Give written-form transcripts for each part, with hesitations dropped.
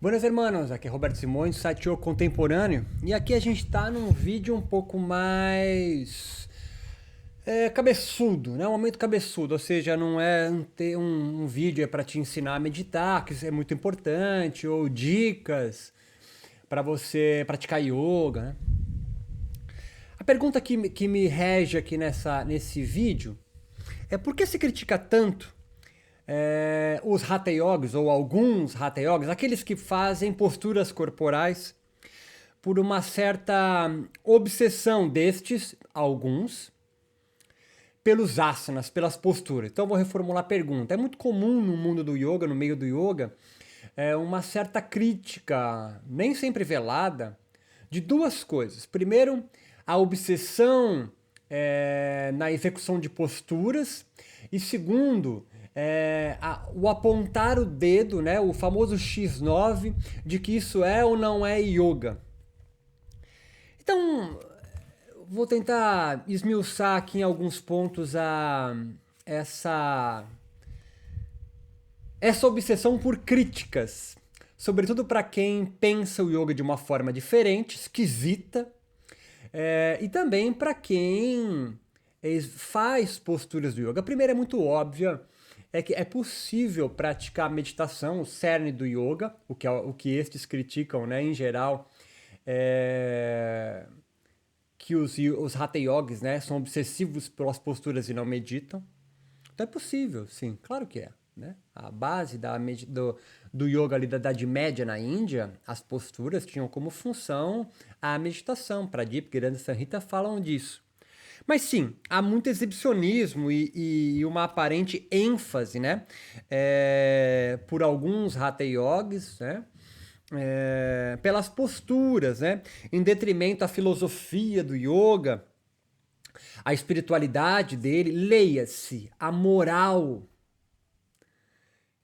Buenas hermanos, aqui é Roberto Simões do site O Contemporâneo e aqui a gente está num vídeo um pouco mais cabeçudo, né? Um momento cabeçudo, ou seja, não é um vídeo para te ensinar a meditar, que isso é muito importante, ou dicas para você praticar yoga, né? A pergunta que me rege aqui nesse vídeo é por que se critica tanto os Hatha Yogis, ou alguns Hatha Yogis, aqueles que fazem posturas corporais por uma certa obsessão destes, alguns, pelos asanas, pelas posturas. Então vou reformular a pergunta. É muito comum no mundo do yoga, no meio do yoga, uma certa crítica, nem sempre velada, de duas coisas. Primeiro, a obsessão na execução de posturas, e segundo, o apontar o dedo, né, o famoso X9, de que isso é ou não é yoga. Então, vou tentar esmiuçar aqui em alguns pontos essa, essa obsessão por críticas, sobretudo para quem pensa o yoga de uma forma diferente, esquisita, e também para quem faz posturas do yoga. A primeira é muito óbvia, é que é possível praticar meditação, o cerne do yoga, o que estes criticam, né, em geral, que os Hatha Yogis, né, são obsessivos pelas posturas e não meditam. Então é possível, sim, claro que é. Né? A base do yoga ali da Idade Média na Índia, as posturas tinham como função a meditação. Pradip, Giranda Samhita falam disso. Mas sim, há muito exibicionismo e uma aparente ênfase, né? Por alguns Hatha Yogis, né? Pelas posturas, né? Em detrimento à filosofia do yoga, a espiritualidade dele, leia-se, a moral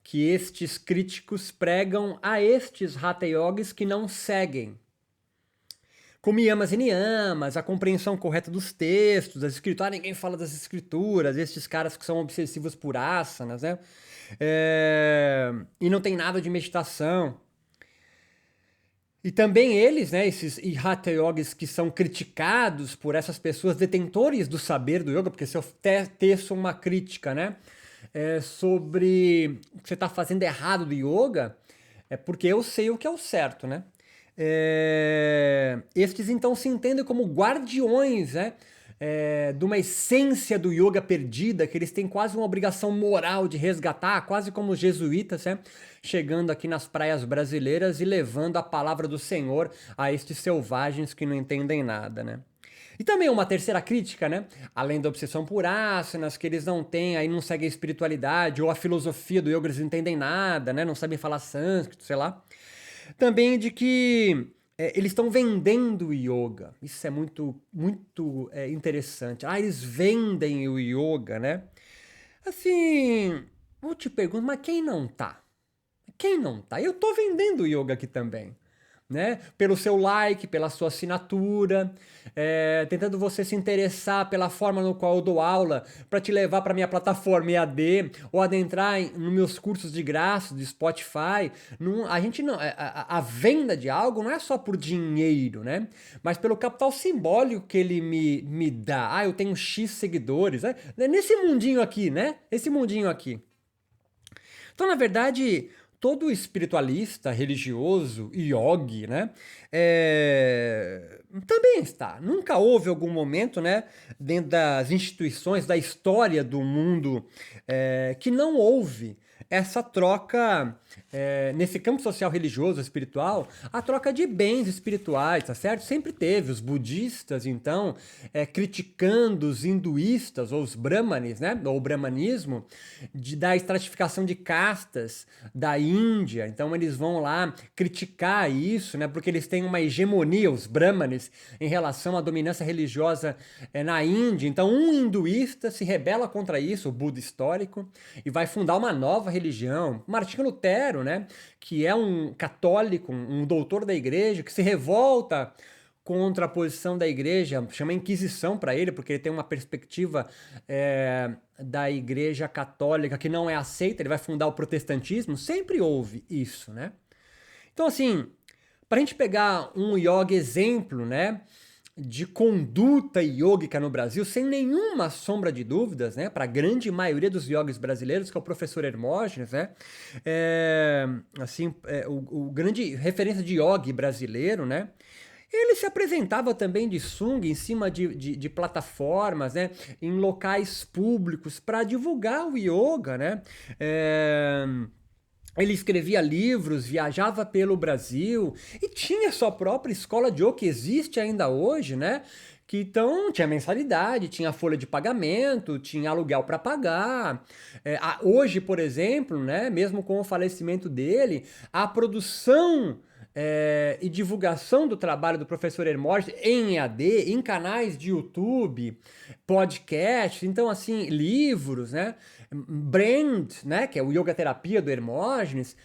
que estes críticos pregam a estes Hatha Yogis que não seguem. Como yamas e niyamas, a compreensão correta dos textos, das escrituras. Ninguém fala das escrituras, estes caras que são obsessivos por asanas, né? E não tem nada de meditação. E também eles, né, esses Hatha Yogis que são criticados por essas pessoas detentores do saber do yoga, porque se eu teço uma crítica, né, sobre o que você está fazendo errado do yoga, é porque eu sei o que é o certo, né? Estes então se entendem como guardiões, né? De uma essência do yoga perdida, que eles têm quase uma obrigação moral de resgatar, quase como os jesuítas, né? Chegando aqui nas praias brasileiras e levando a palavra do Senhor a estes selvagens que não entendem nada, né? E também uma terceira crítica, né? Além da obsessão por asanas, que eles não têm, aí não seguem a espiritualidade, ou a filosofia do yoga, eles não entendem nada, né? Não sabem falar sânscrito, sei lá. Também de que eles estão vendendo o yoga. Isso é muito interessante. Eles vendem o yoga, né? Assim, eu te pergunto, mas quem não tá? Quem não tá? Eu tô vendendo o yoga aqui também. Né? Pelo seu like, pela sua assinatura, tentando você se interessar pela forma no qual eu dou aula para te levar para minha plataforma EAD ou adentrar nos meus cursos de graça de Spotify. A gente não, a venda de algo não é só por dinheiro, né? Mas pelo capital simbólico que ele me dá. Eu tenho X seguidores, né? Nesse mundinho aqui, né? Esse mundinho aqui. Então, na verdade, todo espiritualista, religioso, yogi, né, também está. Nunca houve algum momento, né, dentro das instituições, da história do mundo, que não houve essa troca, nesse campo social, religioso, espiritual, a troca de bens espirituais, tá certo? Sempre teve os budistas, então, criticando os hinduístas, ou os brahmanes, né, ou o brahmanismo, da estratificação de castas da Índia. Então eles vão lá criticar isso, né, porque eles têm uma hegemonia, os brahmanes, em relação à dominância religiosa na Índia. Então um hinduísta se rebela contra isso, o Buda histórico, e vai fundar uma nova religião. Martinho Lutero, né, que é um católico, um doutor da igreja, que se revolta contra a posição da igreja, chama Inquisição para ele, porque ele tem uma perspectiva da igreja católica que não é aceita, ele vai fundar o protestantismo. Sempre houve isso, né? Então, assim, para a gente pegar um yoga exemplo, né, de conduta yógica no Brasil, sem nenhuma sombra de dúvidas, né, para a grande maioria dos yogis brasileiros, que é o professor Hermógenes, né, o grande referência de yogi brasileiro, né, ele se apresentava também de sunga em cima de plataformas, né, em locais públicos para divulgar o yoga, né, ele escrevia livros, viajava pelo Brasil e tinha sua própria escola de yoga, que existe ainda hoje, né? Que então tinha mensalidade, tinha folha de pagamento, tinha aluguel para pagar. Hoje, por exemplo, né, mesmo com o falecimento dele, a produção e divulgação do trabalho do professor Hermógenes em EAD, em canais de YouTube, podcasts, então assim, livros, né? Brand, né, que é o yoga terapia do Hermógenes,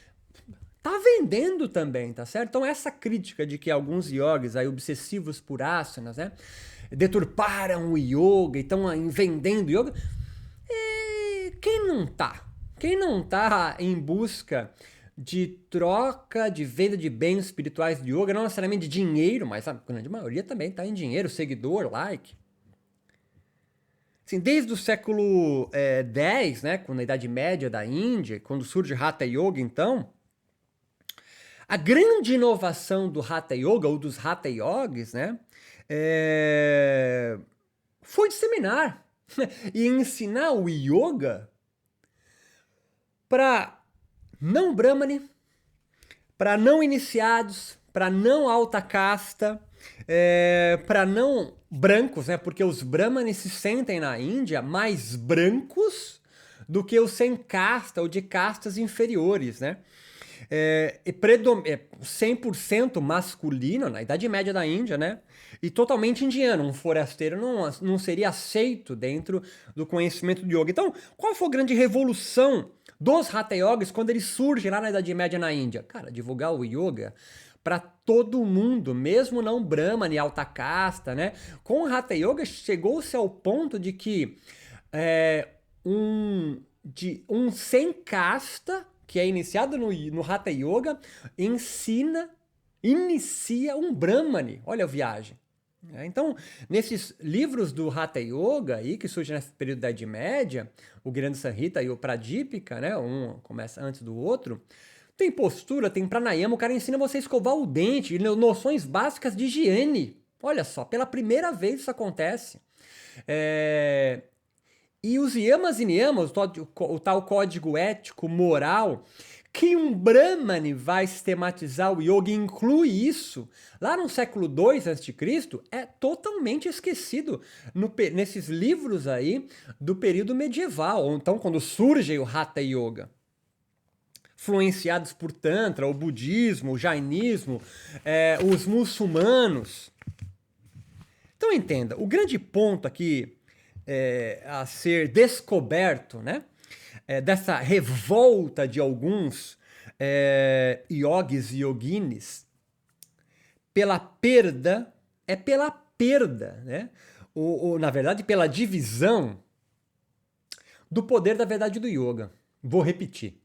tá vendendo também, tá certo? Então essa crítica de que alguns yogis aí obsessivos por asanas, né, deturparam o yoga e estão vendendo yoga, quem não tá? Quem não tá em busca de troca, de venda de bens espirituais de yoga, não necessariamente de dinheiro, mas a grande maioria também tá em dinheiro, seguidor, like. Assim, desde o século X, né, na Idade Média da Índia, quando surge Hatha Yoga, então, a grande inovação do Hatha Yoga, ou dos Hatha Yogis, né, foi disseminar e ensinar o yoga para não brahmane, para não iniciados, para não alta casta, para não brancos, né? Porque os brahmanes se sentem na Índia mais brancos do que os sem casta ou de castas inferiores, né? 100% masculino na Idade Média da Índia, né? E totalmente indiano. Um forasteiro não seria aceito dentro do conhecimento de yoga. Então, qual foi a grande revolução dos Hatha Yogis quando eles surgem lá na Idade Média na Índia? Cara, divulgar o yoga para todo mundo, mesmo não brahmana e alta casta, né? Com o Hatha Yoga chegou-se ao ponto de que um sem casta que é iniciado no Hatha Yoga, inicia um Brahmane. Olha a viagem. Então, nesses livros do Hatha Yoga, aí, que surgem nesse período da Idade Média, o Grande Samhita e o Pradipika, né, um começa antes do outro, tem postura, tem pranayama, o cara ensina você a escovar o dente, noções básicas de higiene. Olha só, pela primeira vez isso acontece. E os yamas e niyamas, o tal código ético, moral, que um Brahmane vai sistematizar o yoga e inclui isso, lá no século II a.C., é totalmente esquecido nesses livros aí do período medieval, ou então quando surge o Hatha Yoga. Influenciados por Tantra, o budismo, o jainismo, os muçulmanos. Então entenda, o grande ponto aqui a ser descoberto, né? Dessa revolta de alguns yogis e yoginis pela perda, né? Na verdade, pela divisão do poder da verdade do yoga. Vou repetir.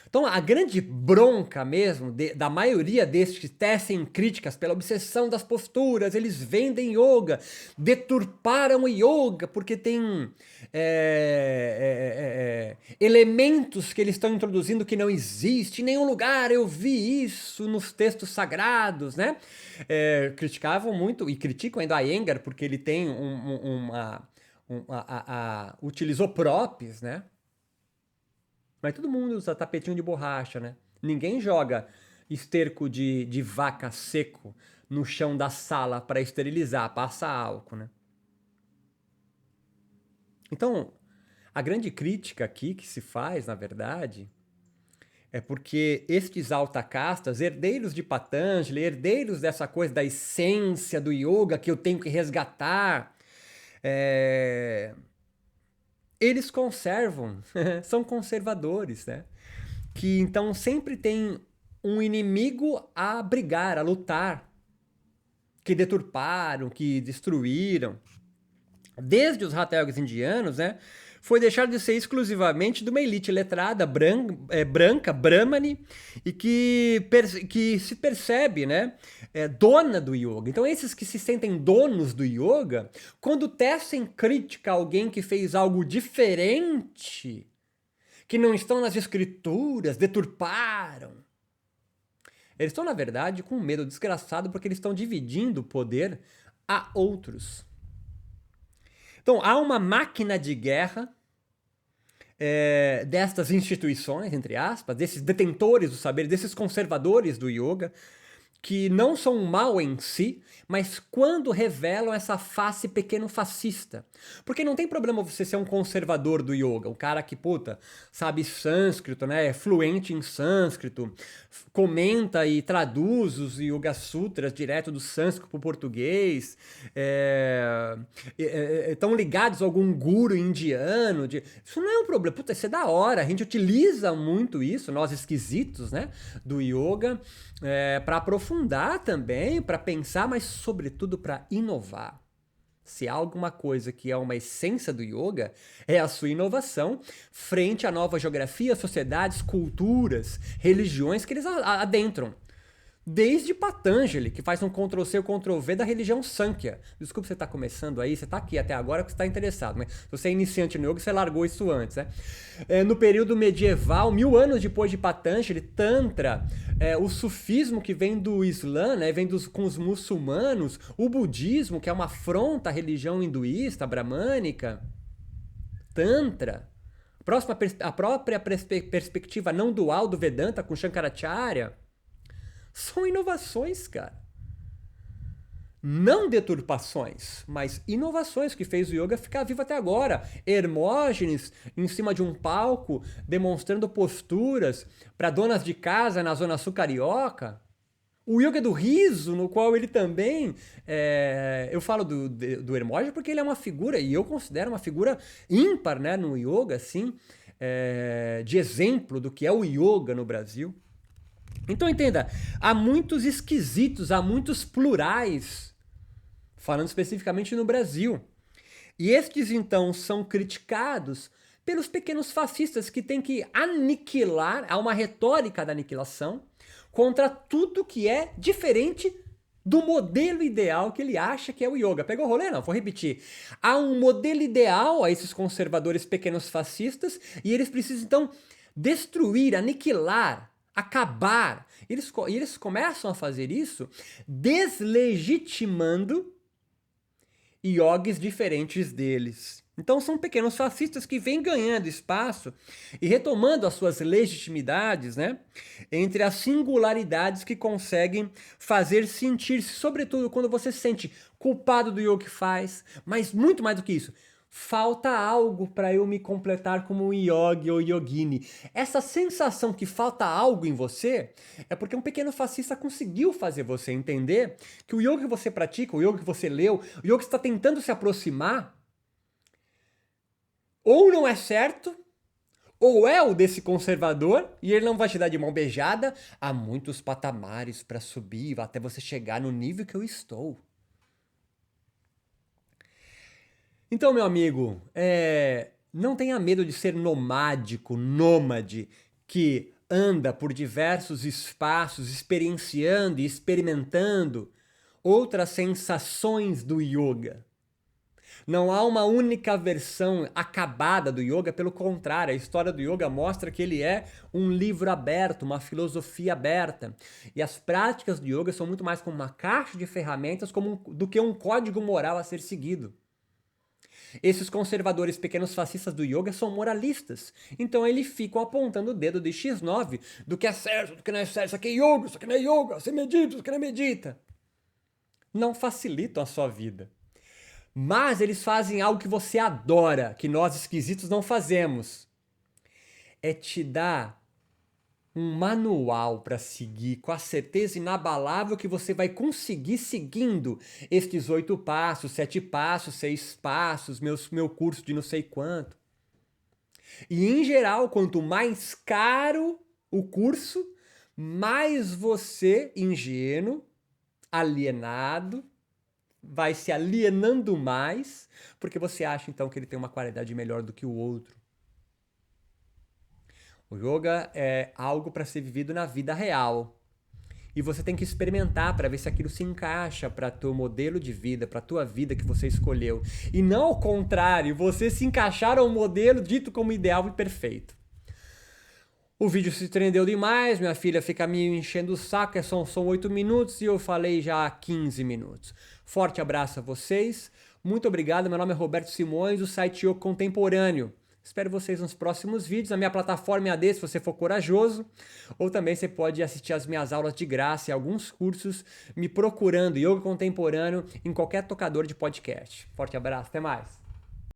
Então, a grande bronca mesmo da maioria destes que tecem críticas pela obsessão das posturas, eles vendem yoga, deturparam o yoga porque tem elementos que eles estão introduzindo que não existem. Em nenhum lugar eu vi isso nos textos sagrados, né? Criticavam muito, e criticam ainda a Iyengar, porque ele tem utilizou props, né? Mas todo mundo usa tapetinho de borracha, né? Ninguém joga esterco de vaca seco no chão da sala para esterilizar, passa álcool, né? Então, a grande crítica aqui que se faz, na verdade, é porque estes alta-castas, herdeiros de Patanjali, herdeiros dessa coisa da essência do yoga que eu tenho que resgatar, eles conservam, são conservadores, né? Que então sempre tem um inimigo a brigar, a lutar, que deturparam, que destruíram. Desde os Hatha Yogas indianos, né? foi deixar de ser exclusivamente de uma elite letrada, branca, Brahmani, e que se percebe, né, dona do yoga. Então esses que se sentem donos do yoga, quando tecem crítica a alguém que fez algo diferente, que não estão nas escrituras, deturparam, eles estão, na verdade, com medo desgraçado porque eles estão dividindo o poder a outros. Então, há uma máquina de guerra destas instituições, entre aspas, desses detentores do saber, desses conservadores do yoga, que não são um mal em si, mas quando revelam essa face pequeno fascista. Porque não tem problema você ser um conservador do yoga, um cara que, puta, sabe sânscrito, né, é fluente em sânscrito, comenta e traduz os Yoga Sutras direto do sânscrito para o português, estão ligados a algum guru indiano. Isso não é um problema, puta, isso é da hora, a gente utiliza muito isso, nós esquisitos, né, do yoga, para aprofundar também, para pensar, mas sobretudo para inovar. Se há alguma coisa que é uma essência do yoga, é a sua inovação frente a novas geografias, sociedades, culturas, religiões que eles adentram. Desde Patanjali, que faz um Ctrl-C, Ctrl-V da religião Sankhya. Desculpa você estar começando aí, você está aqui até agora porque você está interessado, mas se você é iniciante no yoga, você largou isso antes, né? No período medieval, 1000 anos depois de Patanjali, Tantra, o sufismo que vem do Islã, né, vem com os muçulmanos, o budismo, que é uma afronta à religião hinduísta, bramânica, Tantra, a própria perspectiva não dual do Vedanta com Shankaracharya, são inovações, cara. Não deturpações, mas inovações que fez o yoga ficar vivo até agora. Hermógenes em cima de um palco, demonstrando posturas para donas de casa na Zona Sul carioca. O yoga do riso, no qual ele também... eu falo do Hermógenes porque ele é uma figura, e eu considero uma figura ímpar, né, no yoga, assim, de exemplo do que é o yoga no Brasil. Então entenda, há muitos esquisitos, há muitos plurais, falando especificamente no Brasil. E estes então são criticados pelos pequenos fascistas que têm que aniquilar, há uma retórica da aniquilação, contra tudo que é diferente do modelo ideal que ele acha que é o yoga. Pegou o rolê? Não, vou repetir. Há um modelo ideal a esses conservadores pequenos fascistas e eles precisam então destruir, aniquilar, acabar. Eles começam a fazer isso deslegitimando yogis diferentes deles. Então são pequenos fascistas que vêm ganhando espaço e retomando as suas legitimidades, né, entre as singularidades que conseguem fazer sentir-se, sobretudo quando você se sente culpado do yoga que faz, mas muito mais do que isso, falta algo para eu me completar como um yogi ou yogini. Essa sensação que falta algo em você é porque um pequeno fascista conseguiu fazer você entender que o yoga que você pratica, o yoga que você leu, o yoga que está tentando se aproximar, ou não é certo, ou é o desse conservador, e ele não vai te dar de mão beijada. Há muitos patamares para subir até você chegar no nível que eu estou. Então, meu amigo, não tenha medo de ser nomádico, nômade, que anda por diversos espaços, experienciando e experimentando outras sensações do yoga. Não há uma única versão acabada do yoga, pelo contrário, a história do yoga mostra que ele é um livro aberto, uma filosofia aberta. E as práticas do yoga são muito mais como uma caixa de ferramentas do que um código moral a ser seguido. Esses conservadores pequenos fascistas do yoga são moralistas. Então eles ficam apontando o dedo de X9 do que é certo, do que não é certo. Isso aqui é yoga, isso aqui não é yoga. Você medita, isso aqui não medita. Não facilitam a sua vida. Mas eles fazem algo que você adora, que nós esquisitos não fazemos. É te dar um manual para seguir com a certeza inabalável que você vai conseguir seguindo estes 8 passos, 7 passos, 6 passos, meu curso de não sei quanto. E em geral, quanto mais caro o curso, mais você, ingênuo, alienado, vai se alienando mais, porque você acha então que ele tem uma qualidade melhor do que o outro. O yoga é algo para ser vivido na vida real. E você tem que experimentar para ver se aquilo se encaixa para teu modelo de vida, para tua vida que você escolheu. E não ao contrário, você se encaixar ao modelo dito como ideal e perfeito. O vídeo se estendeu demais, minha filha fica me enchendo o saco, são 8 minutos e eu falei já 15 minutos. Forte abraço a vocês, muito obrigado, meu nome é Roberto Simões, do site Yoga Contemporâneo. Espero vocês nos próximos vídeos, na minha plataforma EAD, se você for corajoso, ou também você pode assistir as minhas aulas de graça e alguns cursos me procurando Yoga Contemporâneo em qualquer tocador de podcast. Forte abraço, até mais!